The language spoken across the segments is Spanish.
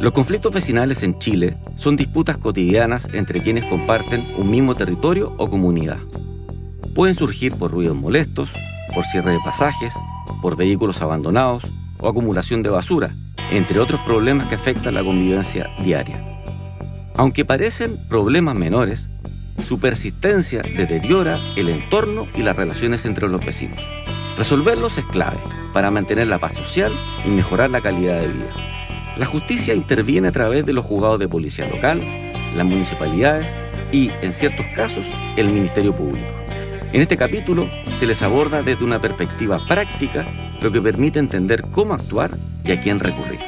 Los conflictos vecinales en Chile son disputas cotidianas entre quienes comparten un mismo territorio o comunidad. Pueden surgir por ruidos molestos, por cierre de pasajes, por vehículos abandonados o acumulación de basura, entre otros problemas que afectan la convivencia diaria. Aunque parecen problemas menores, su persistencia deteriora el entorno y las relaciones entre los vecinos. Resolverlos es clave para mantener la paz social y mejorar la calidad de vida. La justicia interviene a través de los juzgados de policía local, las municipalidades y, en ciertos casos, el Ministerio Público. En este capítulo se les aborda desde una perspectiva práctica, lo que permite entender cómo actuar y a quién recurrir.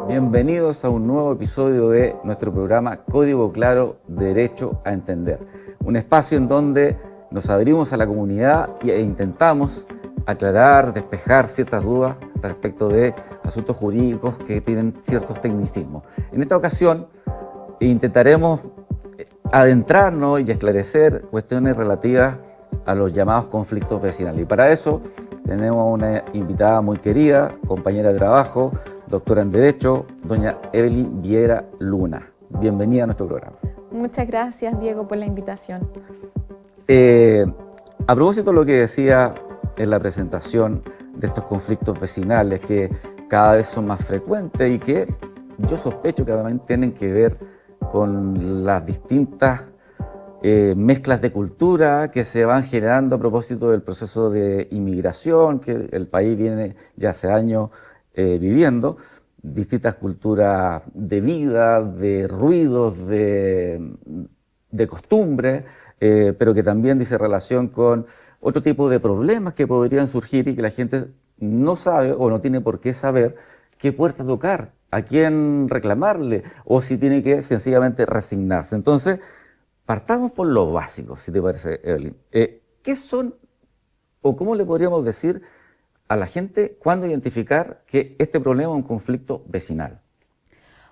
Bienvenidos a un nuevo episodio de nuestro programa Código Claro, Derecho a Entender. Un espacio en donde nos abrimos a la comunidad e intentamos aclarar, despejar ciertas dudas respecto de asuntos jurídicos que tienen ciertos tecnicismos. En esta ocasión intentaremos adentrarnos y esclarecer cuestiones relativas a los llamados conflictos vecinales. Y para eso tenemos una invitada muy querida, compañera de trabajo, doctora en Derecho, doña Evelyn Viera Luna. Bienvenida a nuestro programa. Muchas gracias, Diego, por la invitación. A propósito de lo que decía en la presentación de estos conflictos vecinales que cada vez son más frecuentes y que yo sospecho que además tienen que ver con las distintas mezclas de cultura que se van generando a propósito del proceso de inmigración que el país viene ya hace años viviendo, distintas culturas de vida, de ruidos, de costumbres, pero que también dice relación con otro tipo de problemas que podrían surgir y que la gente no sabe o no tiene por qué saber qué puerta tocar, a quién reclamarle o si tiene que sencillamente resignarse. Entonces, partamos por lo básico, si te parece, Evelyn. ¿Qué son o cómo le podríamos decir a la gente cuándo identificar que este problema es un conflicto vecinal?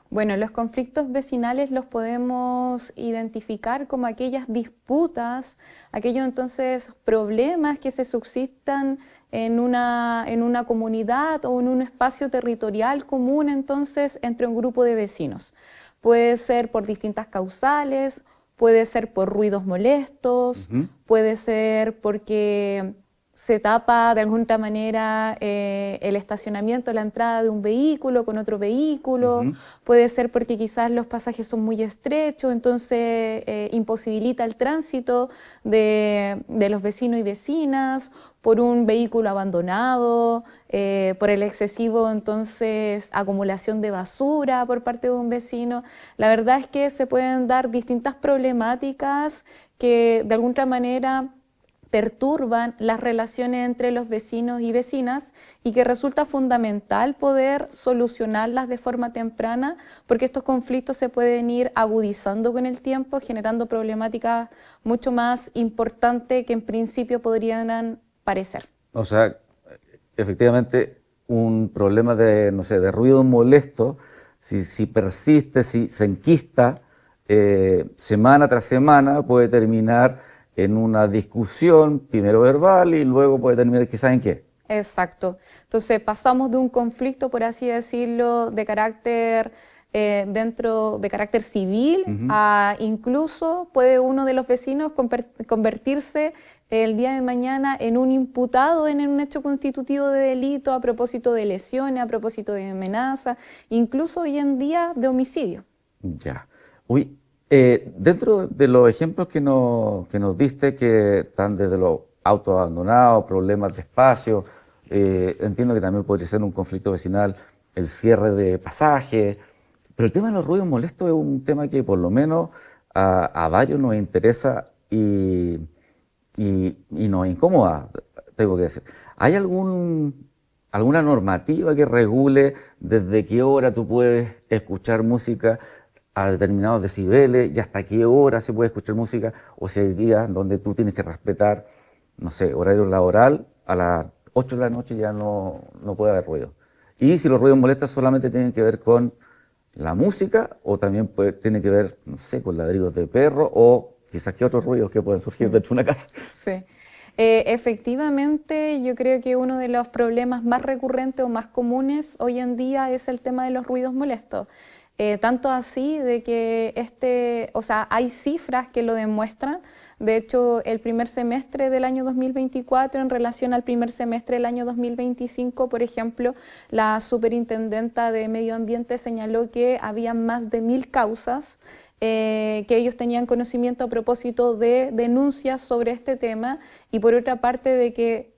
Bueno, los conflictos vecinales los podemos identificar como aquellas disputas, aquellos entonces problemas que se subsistan en una comunidad o en un espacio territorial común entonces entre un grupo de vecinos. Puede ser por distintas causales, puede ser por ruidos molestos, puede ser porque se tapa de alguna manera el estacionamiento, la entrada de un vehículo con otro vehículo, puede ser porque quizás los pasajes son muy estrechos, entonces imposibilita el tránsito de los vecinos y vecinas, por un vehículo abandonado, por el excesivo entonces acumulación de basura por parte de un vecino. La verdad es que se pueden dar distintas problemáticas que de alguna manera perturban las relaciones entre los vecinos y vecinas y que resulta fundamental poder solucionarlas de forma temprana porque estos conflictos se pueden ir agudizando con el tiempo, generando problemáticas mucho más importantes que en principio podrían parecer. O sea, efectivamente, un problema de, no sé, de ruido molesto, si persiste, si se enquista semana tras semana, puede terminar en una discusión, primero verbal y luego puede terminar quizás en qué. Exacto. Entonces pasamos de un conflicto, por así decirlo, de carácter de carácter civil a incluso puede uno de los vecinos convertirse el día de mañana en un imputado en un hecho constitutivo de delito a propósito de lesiones, a propósito de amenaza, incluso hoy en día de homicidio. Ya. Uy. Dentro de los ejemplos que nos diste, que están desde los autos abandonados, problemas de espacio, entiendo que también podría ser un conflicto vecinal el cierre de pasajes, pero el tema de los ruidos molestos es un tema que por lo menos a varios nos interesa y nos incomoda, tengo que decir. ¿Hay algún alguna normativa que regule desde qué hora tú puedes escuchar música a determinados decibeles y hasta qué hora se puede escuchar música, o si hay días donde tú tienes que respetar, no sé, horario laboral, a las 8 de la noche ya no puede haber ruido. Y si los ruidos molestan solamente tienen que ver con la música o también tiene que ver, no sé, con ladridos de perro o quizás qué otros ruidos que pueden surgir dentro de una casa. Sí. Efectivamente, yo creo que uno de los problemas más recurrentes o más comunes hoy en día es el tema de los ruidos molestos. Tanto así de que o sea, hay cifras que lo demuestran. De hecho, el primer semestre del año 2024 en relación al primer semestre del año 2025, por ejemplo, la superintendenta de Medio Ambiente señaló que había más de 1000 causas que ellos tenían conocimiento a propósito de denuncias sobre este tema, y por otra parte de que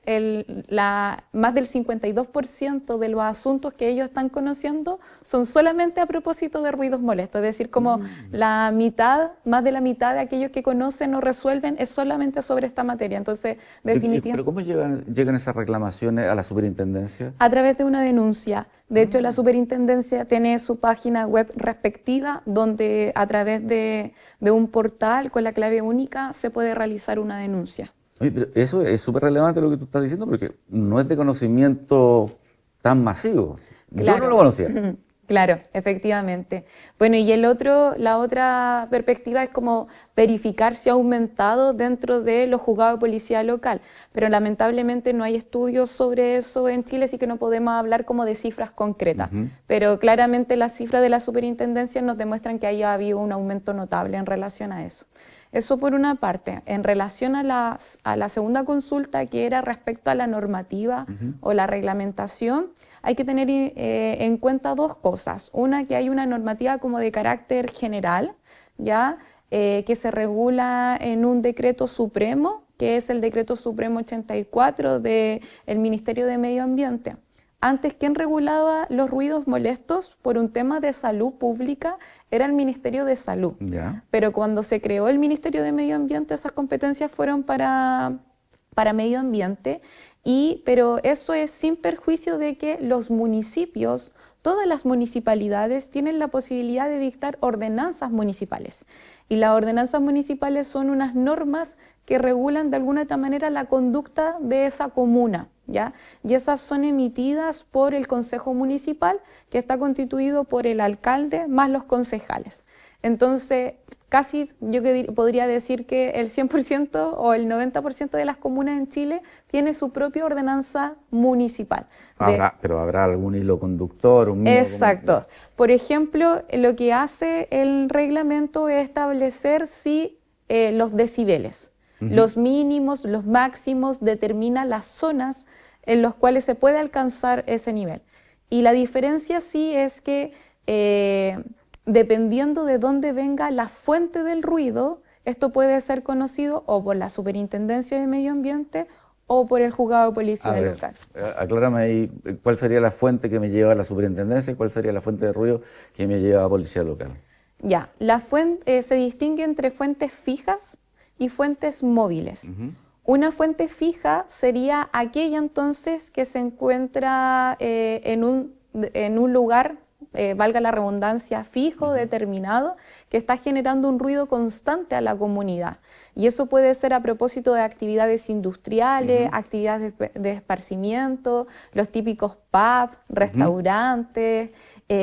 más del 52% de los asuntos que ellos están conociendo son solamente a propósito de ruidos molestos, es decir, como más de la mitad de aquellos que conocen o resuelven es solamente sobre esta materia. Entonces, definitivamente... ¿Pero cómo llegan esas reclamaciones a la superintendencia? A través de una denuncia. De hecho, la superintendencia tiene su página web respectiva, donde a través de un portal con la clave única se puede realizar una denuncia. Oye, pero eso es súper relevante lo que tú estás diciendo, porque no es de conocimiento tan masivo. Claro. Yo no lo conocía. Claro, efectivamente. Bueno, y la otra perspectiva es como verificar si ha aumentado dentro de los juzgados de policía local, pero lamentablemente no hay estudios sobre eso en Chile, así que no podemos hablar como de cifras concretas. Pero claramente las cifras de la superintendencia nos demuestran que haya habido un aumento notable en relación a eso. Eso por una parte. En relación a la segunda consulta, que era respecto a la normativa o la reglamentación, hay que tener en cuenta dos cosas. Una, que hay una normativa como de carácter general, ¿ya? Que se regula en un decreto supremo, que es el decreto supremo 84 del Ministerio de Medio Ambiente. Antes, ¿quién regulaba los ruidos molestos por un tema de salud pública? Era el Ministerio de Salud. Ya. Pero cuando se creó el Ministerio de Medio Ambiente, esas competencias fueron para medio ambiente, pero eso es sin perjuicio de que los municipios, todas las municipalidades tienen la posibilidad de dictar ordenanzas municipales. Y las ordenanzas municipales son unas normas que regulan de alguna otra manera la conducta de esa comuna, ¿ya? Y esas son emitidas por el Consejo Municipal, que está constituido por el alcalde más los concejales. Entonces, casi yo podría decir que el 100% o el 90% de las comunas en Chile tiene su propia ordenanza municipal. Pero habrá algún hilo conductor, un mínimo. Exacto. Por ejemplo, lo que hace el reglamento es establecer los decibeles. Los mínimos, los máximos, determina las zonas en las cuales se puede alcanzar ese nivel. Y la diferencia sí es que dependiendo de dónde venga la fuente del ruido, esto puede ser conocido o por la Superintendencia de Medio Ambiente o por el juzgado de policía local. Aclárame ahí, ¿cuál sería la fuente que me lleva a la superintendencia y cuál sería la fuente de ruido que me lleva a policía local? Ya, se distingue entre fuentes fijas y fuentes móviles. Una fuente fija sería aquella entonces que se encuentra en un lugar, valga la redundancia, fijo, determinado, que está generando un ruido constante a la comunidad. Y eso puede ser a propósito de actividades industriales, actividades de esparcimiento, los típicos pubs, restaurantes,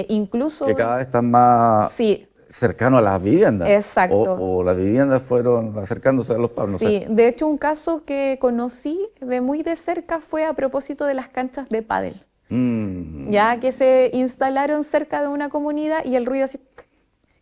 incluso... Que cada vez están más... Sí. Cercano a las viviendas. Exacto. O las viviendas fueron acercándose a los pubs. No sí, sé. De hecho un caso que conocí de muy de cerca fue a propósito de las canchas de pádel. Ya que se instalaron cerca de una comunidad y el ruido así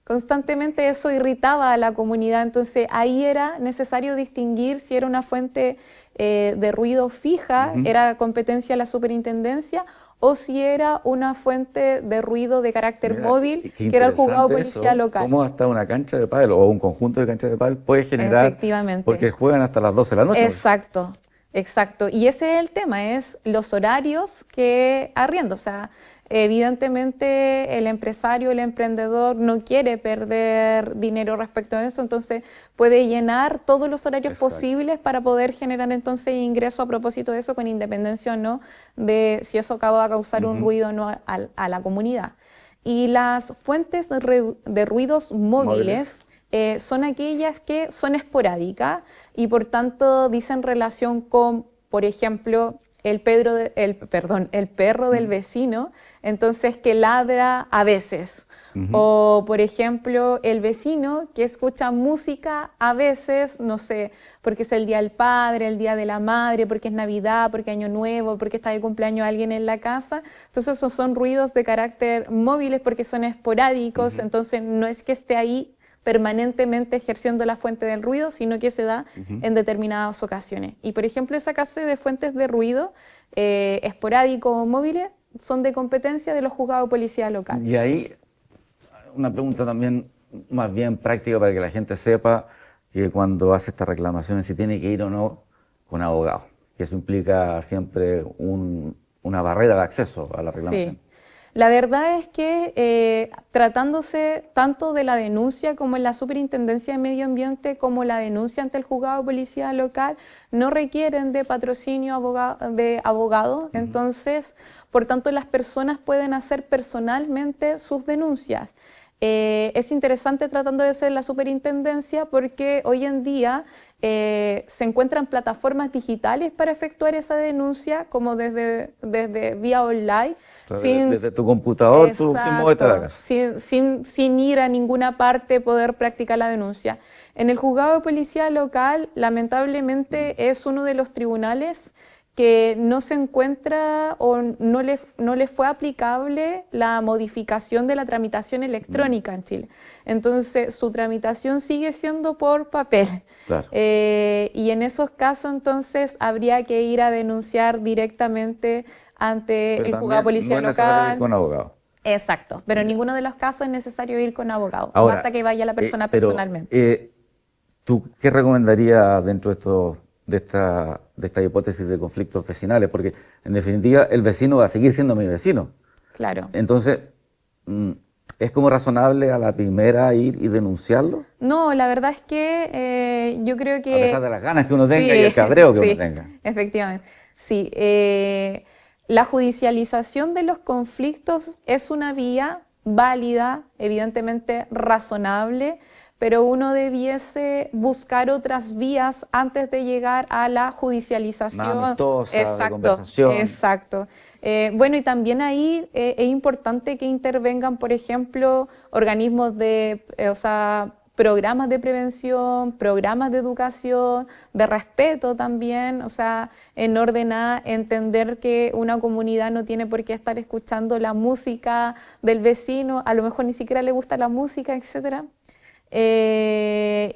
constantemente, eso irritaba a la comunidad. Entonces ahí era necesario distinguir si era una fuente de ruido fija, era competencia de la superintendencia, o si era una fuente de ruido de carácter móvil, que era el juzgado de policía local. ¿Cómo hasta una cancha de pádel o un conjunto de canchas de pádel puede generar? Efectivamente. Porque juegan hasta las 12 de la noche. Exacto. Y ese es el tema, es los horarios que arriendo. O sea, evidentemente el empresario, el emprendedor no quiere perder dinero respecto a eso, entonces puede llenar todos los horarios posibles para poder generar entonces ingreso a propósito de eso, con independencia o no de si eso acaba de causar un ruido o no a la comunidad. Y las fuentes de ruidos móviles son aquellas que son esporádicas y por tanto dicen relación con, por ejemplo, el perro del vecino, entonces que ladra a veces. O, por ejemplo, el vecino que escucha música a veces, no sé, porque es el día del padre, el día de la madre, porque es Navidad, porque Año Nuevo, porque está de cumpleaños alguien en la casa. Entonces esos son ruidos de carácter móviles porque son esporádicos, entonces no es que esté ahí permanentemente ejerciendo la fuente del ruido, sino que se da en determinadas ocasiones. Y, por ejemplo, esa clase de fuentes de ruido esporádicos o móviles son de competencia de los juzgados de policía local. Y ahí, una pregunta también más bien práctica para que la gente sepa que cuando hace estas reclamaciones si tiene que ir o no con abogado, que eso implica siempre una barrera de acceso a la reclamación. Sí. La verdad es que tratándose tanto de la denuncia como en la Superintendencia de Medio Ambiente como la denuncia ante el juzgado de policía local no requieren de patrocinio de abogado, entonces por tanto las personas pueden hacer personalmente sus denuncias. Es interesante tratando de ser la superintendencia porque hoy en día se encuentran plataformas digitales para efectuar esa denuncia, como desde vía online. Desde tu computador, tú moverte a la casa. Sin ir a ninguna parte poder practicar la denuncia. En el juzgado de policía local, lamentablemente, es uno de los tribunales que no se encuentra o no le fue aplicable la modificación de la tramitación electrónica en Chile. Entonces, su tramitación sigue siendo por papel. Claro. Y en esos casos, entonces, habría que ir a denunciar directamente ante el juzgado de policía no es necesario local. ir con abogado. Exacto, pero en ninguno de los casos es necesario ir con abogado. Ahora, basta que vaya la persona personalmente. ¿Tú qué recomendarías dentro de esta hipótesis de conflictos vecinales? Porque, en definitiva, el vecino va a seguir siendo mi vecino. Claro. Entonces, ¿es como razonable a la primera ir y denunciarlo? No, la verdad es que yo creo que... A pesar de las ganas que uno tenga y el cabreo que uno tenga. Efectivamente. Sí. La judicialización de los conflictos es una vía válida, evidentemente razonable, pero uno debiese buscar otras vías antes de llegar a la judicialización. Más amistosa, de conversación. Exacto. Bueno, y también ahí es importante que intervengan, por ejemplo, organismos programas de prevención, programas de educación, de respeto también, en orden a entender que una comunidad no tiene por qué estar escuchando la música del vecino, a lo mejor ni siquiera le gusta la música, etcétera.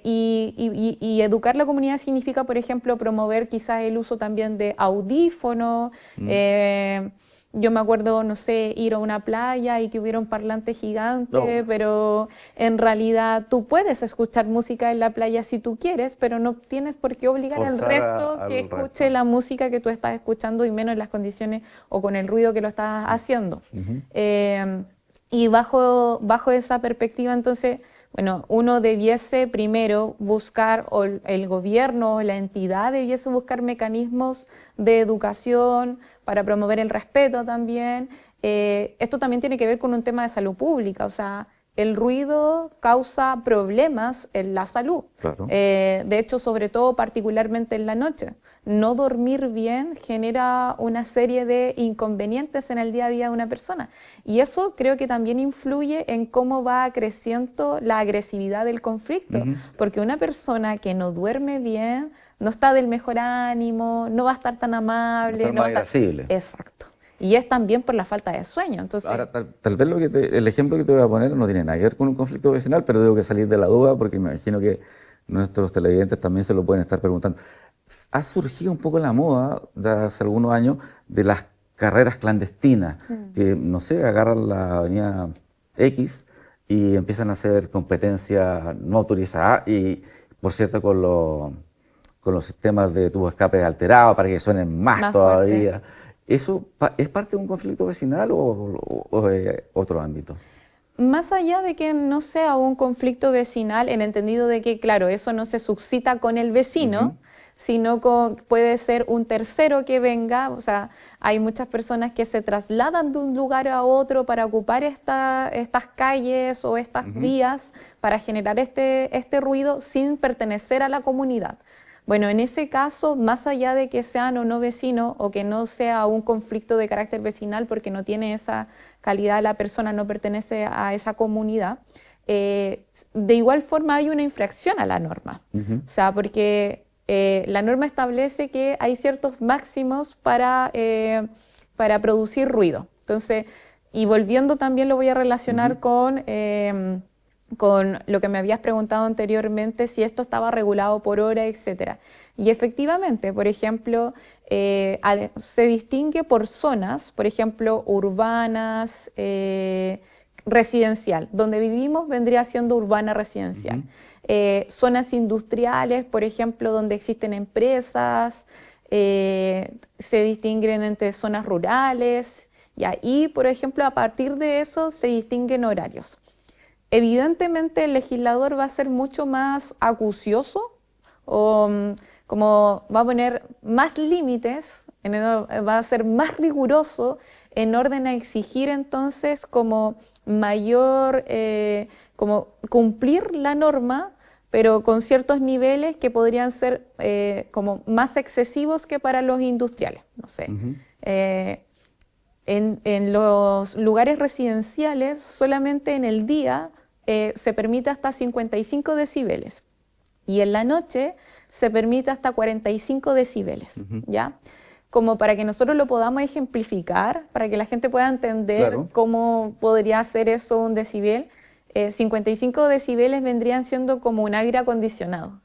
Y educar la comunidad significa, por ejemplo, promover quizás el uso también de audífonos. Yo me acuerdo, no sé, ir a una playa y que hubiera un parlante gigante, pero en realidad tú puedes escuchar música en la playa si tú quieres, pero no tienes por qué obligar al resto que escuche la música que tú estás escuchando, y menos en las condiciones o con el ruido que lo estás haciendo. Y bajo esa perspectiva, entonces, bueno, uno debiese primero buscar, o el gobierno o la entidad debiese buscar mecanismos de educación para promover el respeto también. Esto también tiene que ver con un tema de salud pública, el ruido causa problemas en la salud. Claro. De hecho, sobre todo particularmente en la noche. No dormir bien genera una serie de inconvenientes en el día a día de una persona. Y eso creo que también influye en cómo va creciendo la agresividad del conflicto. Porque una persona que no duerme bien no está del mejor ánimo, no va a estar tan amable. No va a estar más irascible. Exacto. Y es también por la falta de sueño. Entonces, ahora, tal vez el ejemplo que te voy a poner no tiene nada que ver con un conflicto vecinal, pero tengo que salir de la duda porque me imagino que nuestros televidentes también se lo pueden estar preguntando. Ha surgido un poco la moda de hace algunos años de las carreras clandestinas, que, no sé, agarran la avenida X y empiezan a hacer competencia no autorizada y, por cierto, con los sistemas de tubo de escape alterados para que suenen más todavía. ¿Eso es parte de un conflicto vecinal o otro ámbito? Más allá de que no sea un conflicto vecinal, en entendido de que, claro, eso no se suscita con el vecino, sino puede ser un tercero que venga. O sea, hay muchas personas que se trasladan de un lugar a otro para ocupar estas calles o estas vías para generar este ruido sin pertenecer a la comunidad. Bueno, en ese caso, más allá de que sean o no vecinos o que no sea un conflicto de carácter vecinal porque no tiene esa calidad, la persona no pertenece a esa comunidad, de igual forma hay una infracción a la norma. O sea, porque la norma establece que hay ciertos máximos para producir ruido. Entonces, y volviendo también lo voy a relacionar con lo que me habías preguntado anteriormente, si esto estaba regulado por hora, etcétera. Y efectivamente, por ejemplo, se distingue por zonas, por ejemplo, urbanas, residencial. Donde vivimos vendría siendo urbana residencial. Zonas industriales, por ejemplo, donde existen empresas, se distinguen entre zonas rurales, y ahí, por ejemplo, a partir de eso se distinguen horarios. Evidentemente el legislador va a ser mucho más acucioso o como va a poner más límites, va a ser más riguroso en orden a exigir entonces como mayor, como cumplir la norma, pero con ciertos niveles que podrían ser como más excesivos que para los industriales, no sé. En los lugares residenciales solamente en el día se permite hasta 55 decibeles y en la noche se permite hasta 45 decibeles, ¿ya? Como para que nosotros lo podamos ejemplificar, para que la gente pueda entender cómo podría ser eso un decibel. 55 decibeles vendrían siendo como un aire acondicionado.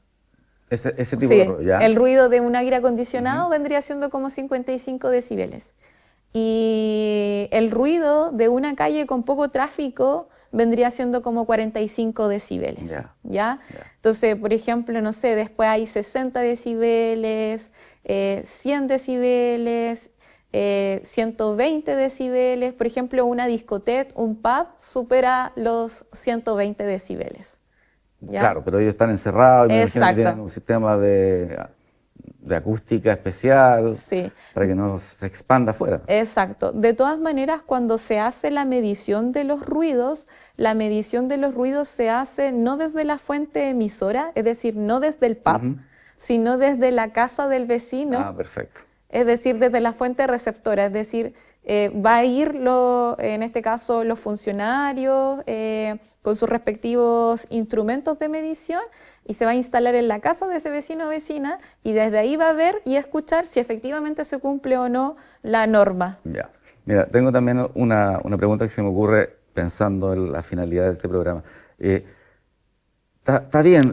Ese tipo de ruido, ¿ya? El ruido de un aire acondicionado vendría siendo como 55 decibeles. Y el ruido de una calle con poco tráfico vendría siendo como 45 decibeles, ¿ya? Entonces, por ejemplo, no sé, después hay 60 decibeles, 100 decibeles, 120 decibeles. Por ejemplo, una discoteca, un pub, supera los 120 decibeles. ¿Ya? Claro, pero ellos están encerrados y me imagino que Exacto. tienen un sistema de acústica especial para que no se expanda afuera. Exacto. De todas maneras, cuando se hace la medición de los ruidos, la medición de los ruidos se hace no desde la fuente emisora, es decir, no desde el pub, sino desde la casa del vecino. Ah, perfecto. Es decir, desde la fuente receptora, es decir, va a ir, en este caso, los funcionarios con sus respectivos instrumentos de medición y se va a instalar en la casa de ese vecino o vecina y desde ahí va a ver y a escuchar si efectivamente se cumple o no la norma. Ya. Mira, tengo también una pregunta que se me ocurre pensando en la finalidad de este programa. Está bien,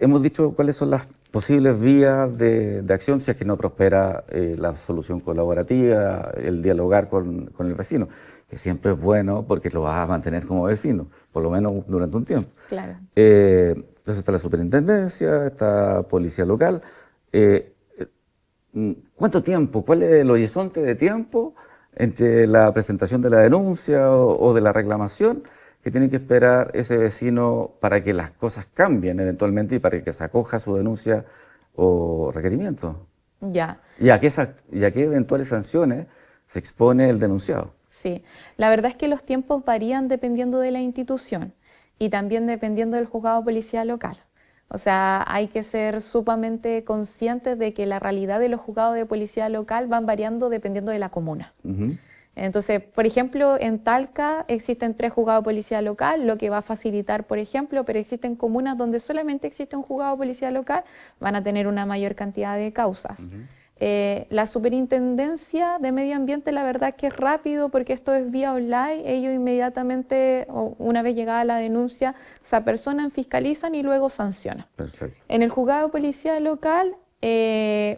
hemos dicho cuáles son las posibles vías de acción si es que no prospera la solución colaborativa, el dialogar con el vecino, que siempre es bueno porque lo vas a mantener como vecino, por lo menos durante un tiempo. Claro. Entonces está la superintendencia, está policía local. ¿Cuánto tiempo? ¿Cuál es el horizonte de tiempo entre la presentación de la denuncia o de la reclamación que tiene que esperar ese vecino para que las cosas cambien eventualmente y para que se acoja a su denuncia o requerimiento? Ya. ¿Y a qué eventuales sanciones se expone el denunciado? Sí, la verdad es que los tiempos varían dependiendo de la institución y también dependiendo del juzgado de policía local. O sea, hay que ser sumamente conscientes de que la realidad de los juzgados de policía local van variando dependiendo de la comuna. Entonces, por ejemplo, en Talca existen 3 juzgados de policía local, lo que va a facilitar, por ejemplo, pero existen comunas donde solamente existe un juzgado de policía local, van a tener una mayor cantidad de causas. La superintendencia de medio ambiente, la verdad es que es rápido porque esto es vía online, ellos inmediatamente, una vez llegada la denuncia, se apersonan, fiscalizan y luego sancionan. Perfecto. En el juzgado de policía local,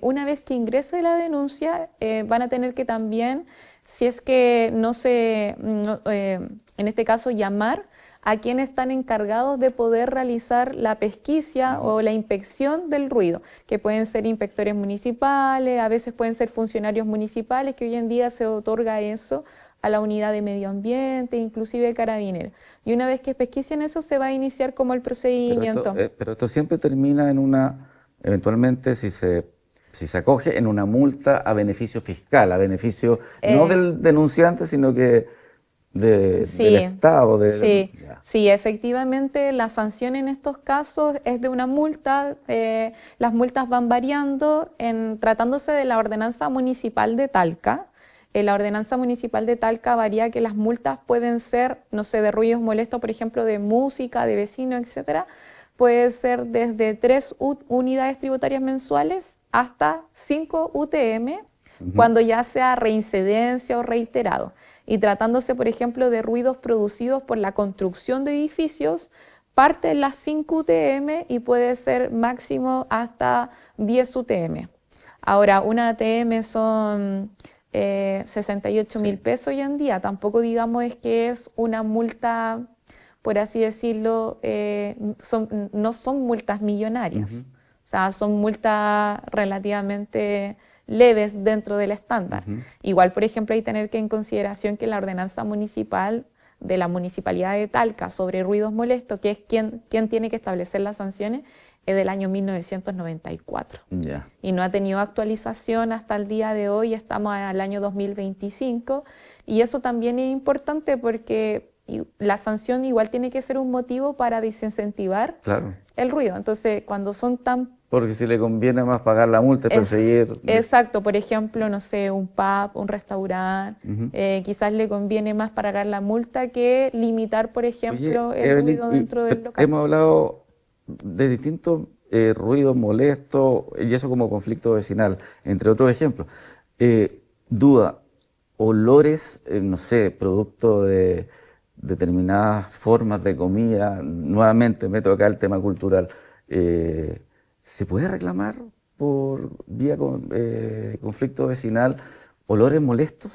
una vez que ingrese la denuncia, van a tener que también si es que en este caso, llamar a quienes están encargados de poder realizar la pesquisa o la inspección del ruido, que pueden ser inspectores municipales, a veces pueden ser funcionarios municipales, que hoy en día se otorga eso a la unidad de medio ambiente, inclusive carabineros. Y una vez que pesquisen eso, se va a iniciar como el procedimiento. Pero esto siempre termina en eventualmente, si se acoge, en una multa a beneficio fiscal, a beneficio no del denunciante, sino que del Estado. Sí, efectivamente la sanción en estos casos es de una multa. Las multas van variando tratándose de la ordenanza municipal de Talca. La ordenanza municipal de Talca varía que las multas pueden ser, no sé, de ruidos molestos, por ejemplo, de música, de vecinos, etcétera. Puede ser desde 3 unidades tributarias mensuales hasta 5 UTM, cuando ya sea reincidencia o reiterado. Y tratándose, por ejemplo, de ruidos producidos por la construcción de edificios, parte de las 5 UTM y puede ser máximo hasta 10 UTM. Ahora, una ATM son 68.000 pesos hoy en día. Tampoco digamos es que es una multa, por así decirlo, no son multas millonarias. O sea, son multas relativamente leves dentro del estándar. Igual, por ejemplo, hay que tener en consideración que la ordenanza municipal de la Municipalidad de Talca sobre ruidos molestos, que es quien tiene que establecer las sanciones, es del año 1994. Y no ha tenido actualización hasta el día de hoy, estamos al año 2025, y eso también es importante porque la sanción igual tiene que ser un motivo para desincentivar el ruido. Entonces, cuando son tan... Porque si le conviene más pagar la multa, perseguir... Exacto, por ejemplo, no sé, un pub, un restaurante, quizás le conviene más pagar la multa que limitar, por ejemplo, el ruido dentro del local. Hemos hablado de distintos ruidos molestos, y eso como conflicto vecinal, entre otros ejemplos. Duda, olores, no sé, producto de determinadas formas de comida, nuevamente meto acá el tema cultural, ¿se puede reclamar por vía conflicto vecinal olores molestos?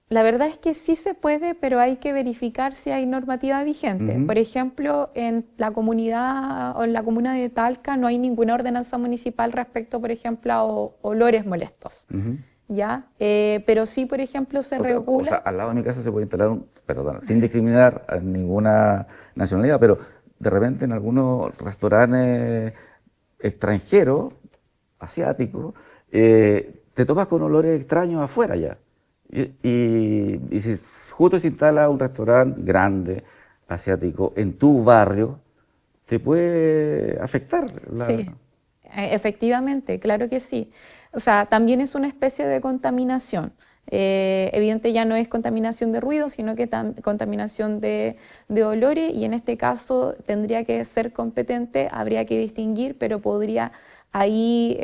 La verdad es que sí se puede, pero hay que verificar si hay normativa vigente. Por ejemplo, en la comunidad o en la comuna de Talca no hay ninguna ordenanza municipal respecto, por ejemplo, a olores molestos. ¿Ya? Pero sí, por ejemplo, se regula... O sea, al lado de mi casa se puede instalar sin discriminar a ninguna nacionalidad, pero de repente en algunos restaurantes extranjeros, asiáticos, te topas con olores extraños afuera ya. Y si justo se instala un restaurante grande, asiático, en tu barrio, te puede afectar. Sí, efectivamente, claro que sí. O sea, también es una especie de contaminación. Evidente ya no es contaminación de ruido, sino que contaminación de olores, y en este caso tendría que ser competente, habría que distinguir, pero podría ahí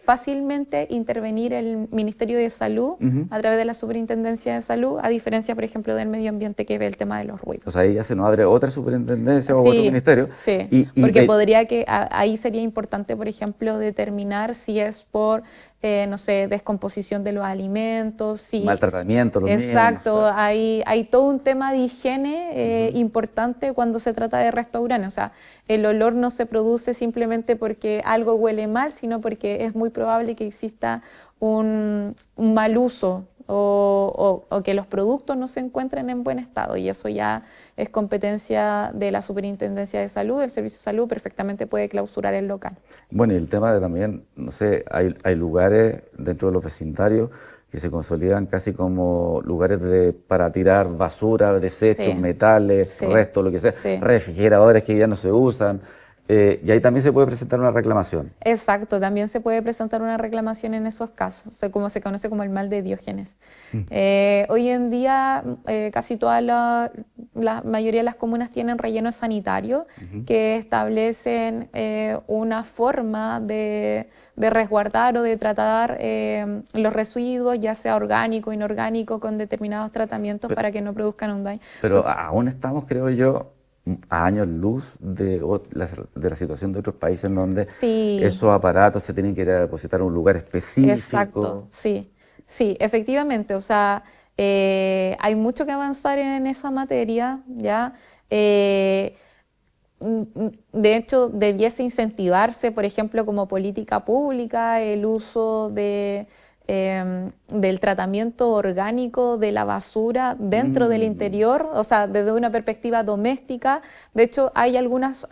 fácilmente intervenir el Ministerio de Salud a través de la Superintendencia de Salud, a diferencia, por ejemplo, del Medio Ambiente que ve el tema de los ruidos. O sea, ahí ya se nos abre otra superintendencia o otro ministerio. Sí, porque ahí sería importante, por ejemplo, determinar si es por, no sé, descomposición de los alimentos. Maltratamiento, los exacto, niños. Hay todo un tema de higiene importante cuando se trata de restaurantes. O sea, el olor no se produce simplemente porque algo huele mal, sino porque es muy probable que exista un mal uso o que los productos no se encuentren en buen estado, y eso ya es competencia de la Superintendencia de Salud, del Servicio de Salud, perfectamente puede clausurar el local. Bueno, y el tema de también, no sé, hay lugares dentro de los vecindarios que se consolidan casi como lugares para tirar basura, desechos, metales, restos, lo que sea, refrigeradores que ya no se usan. Y ahí también se puede presentar una reclamación. Exacto, también se puede presentar una reclamación en esos casos, como se conoce como el mal de Diógenes. Hoy en día casi toda la mayoría de las comunas tienen rellenos sanitarios que establecen una forma de resguardar o de tratar los residuos, ya sea orgánico o inorgánico, con determinados tratamientos para que no produzcan un daño. Pero entonces, aún estamos, creo yo, a años luz de la situación de otros países en donde esos aparatos se tienen que ir a depositar en un lugar específico. Exacto, sí. Sí, efectivamente, o sea, hay mucho que avanzar en esa materia, ¿ya? De hecho, debiese incentivarse, por ejemplo, como política pública, el uso del tratamiento orgánico de la basura dentro del interior, o sea, desde una perspectiva doméstica. De hecho, hay algunas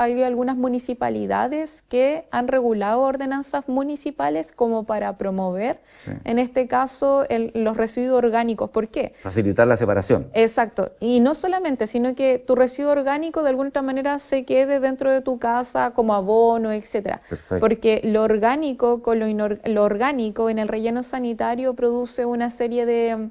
municipalidades que han regulado ordenanzas municipales como para promover, Sí. en este caso, los residuos orgánicos. ¿Por qué? Facilitar la separación. Exacto, y no solamente, sino que tu residuo orgánico de alguna otra manera se quede dentro de tu casa como abono, etcétera. Perfecto. Porque lo orgánico con lo orgánico en el relleno sanitario produce una serie de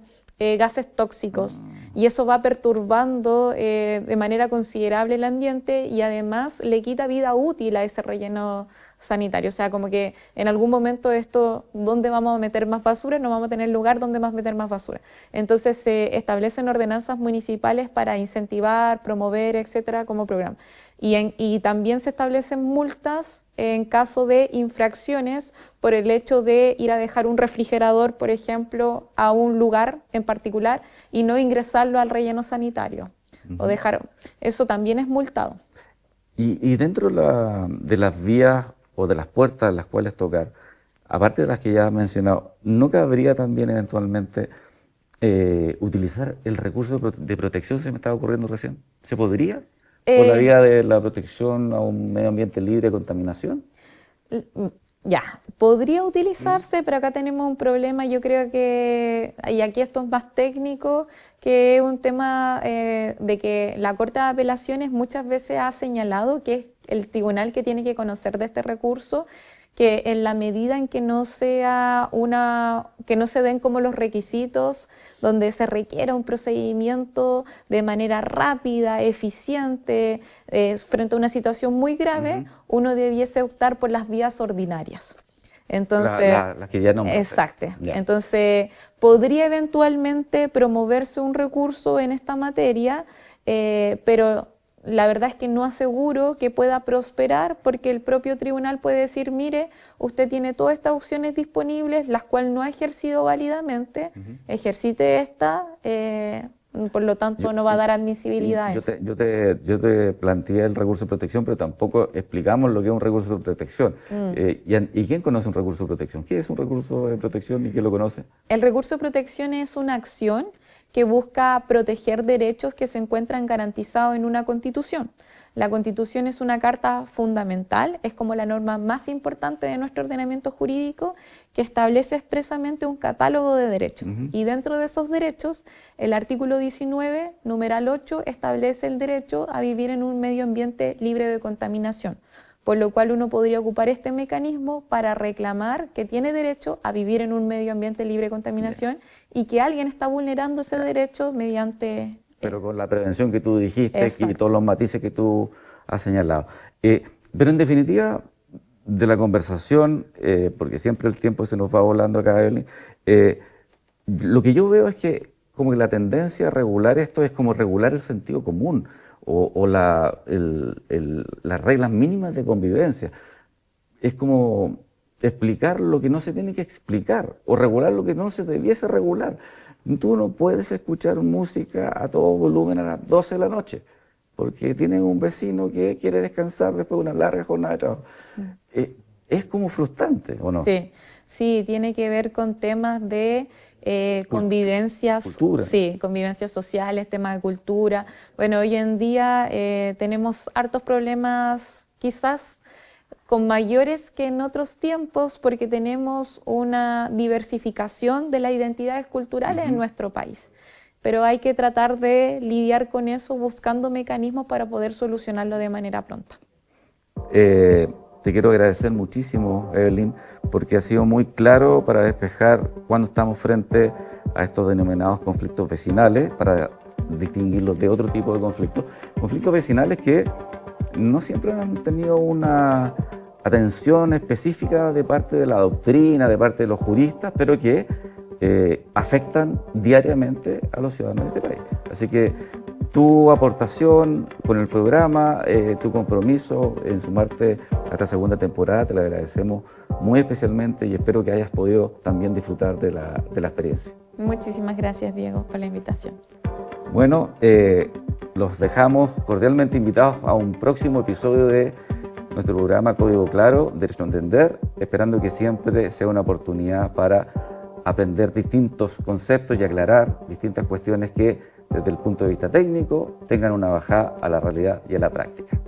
gases tóxicos y eso va perturbando de manera considerable el ambiente y además le quita vida útil a ese relleno sanitario. O sea, como que en algún momento esto, ¿dónde vamos a meter más basura? No vamos a tener lugar donde más meter más basura. Entonces se establecen ordenanzas municipales para incentivar, promover, etcétera, como programa. Y también se establecen multas en caso de infracciones por el hecho de ir a dejar un refrigerador, por ejemplo, a un lugar en particular y no ingresarlo al relleno sanitario. O dejar, eso también es multado. Y dentro de las vías o de las puertas a las cuales tocar, aparte de las que ya has mencionado, ¿no cabría también eventualmente utilizar el recurso de protección? Se me estaba ocurriendo recién. ¿Se podría? ¿Por la vía de la protección a un medio ambiente libre de contaminación? Ya, podría utilizarse, pero acá tenemos un problema, yo creo que, y aquí esto es más técnico, que es un tema de que la Corte de Apelaciones muchas veces ha señalado que es el tribunal que tiene que conocer de este recurso, que en la medida en que no sea que no se den como los requisitos donde se requiera un procedimiento de manera rápida, eficiente, frente a una situación muy grave, uno debiese optar por las vías ordinarias. Entonces, las que ya nombraste. exacto. Ya. Entonces, podría eventualmente promoverse un recurso en esta materia, pero la verdad es que no aseguro que pueda prosperar porque el propio tribunal puede decir, mire, usted tiene todas estas opciones disponibles, las cuales no ha ejercido válidamente, ejercite esta, por lo tanto no va a dar admisibilidad a eso. Yo te planteé el recurso de protección, pero tampoco explicamos lo que es un recurso de protección. ¿Y quién conoce un recurso de protección? ¿Qué es un recurso de protección y quién lo conoce? El recurso de protección es una acción que busca proteger derechos que se encuentran garantizados en una Constitución. La Constitución es una carta fundamental, es como la norma más importante de nuestro ordenamiento jurídico que establece expresamente un catálogo de derechos. Y dentro de esos derechos, el artículo 19, numeral 8, establece el derecho a vivir en un medio ambiente libre de contaminación, por lo cual uno podría ocupar este mecanismo para reclamar que tiene derecho a vivir en un medio ambiente libre de contaminación y que alguien está vulnerando ese derecho mediante... Pero con la prevención que tú dijiste Exacto. y todos los matices que tú has señalado. Pero en definitiva, de la conversación, porque siempre el tiempo se nos va volando acá, Evelyn, lo que yo veo es que como que la tendencia a regular esto es como regular el sentido común o las reglas mínimas de convivencia. Es como explicar lo que no se tiene que explicar o regular lo que no se debiese regular. Tú no puedes escuchar música a todo volumen a las 12 de la noche porque tienes un vecino que quiere descansar después de una larga jornada de trabajo. Es como frustrante, ¿o no? Sí, sí, tiene que ver con temas de convivencias, Cultura. sí, convivencias sociales, temas de cultura. Bueno, hoy en día tenemos hartos problemas, quizás con mayores que en otros tiempos, porque tenemos una diversificación de las identidades culturales en nuestro país. Pero hay que tratar de lidiar con eso buscando mecanismos para poder solucionarlo de manera pronta. Te quiero agradecer muchísimo, Evelyn, porque ha sido muy claro para despejar cuando estamos frente a estos denominados conflictos vecinales, para distinguirlos de otro tipo de conflictos. Conflictos vecinales que no siempre han tenido una atención específica de parte de la doctrina, de parte de los juristas, pero que afectan diariamente a los ciudadanos de este país. Así que tu aportación con el programa, tu compromiso en sumarte a esta segunda temporada. Te lo agradecemos muy especialmente y espero que hayas podido también disfrutar de la experiencia. Muchísimas gracias, Diego, por la invitación. Bueno, los dejamos cordialmente invitados a un próximo episodio de nuestro programa Código Claro, Derecho a Entender, esperando que siempre sea una oportunidad para aprender distintos conceptos y aclarar distintas cuestiones que desde el punto de vista técnico tengan una bajada a la realidad y a la práctica.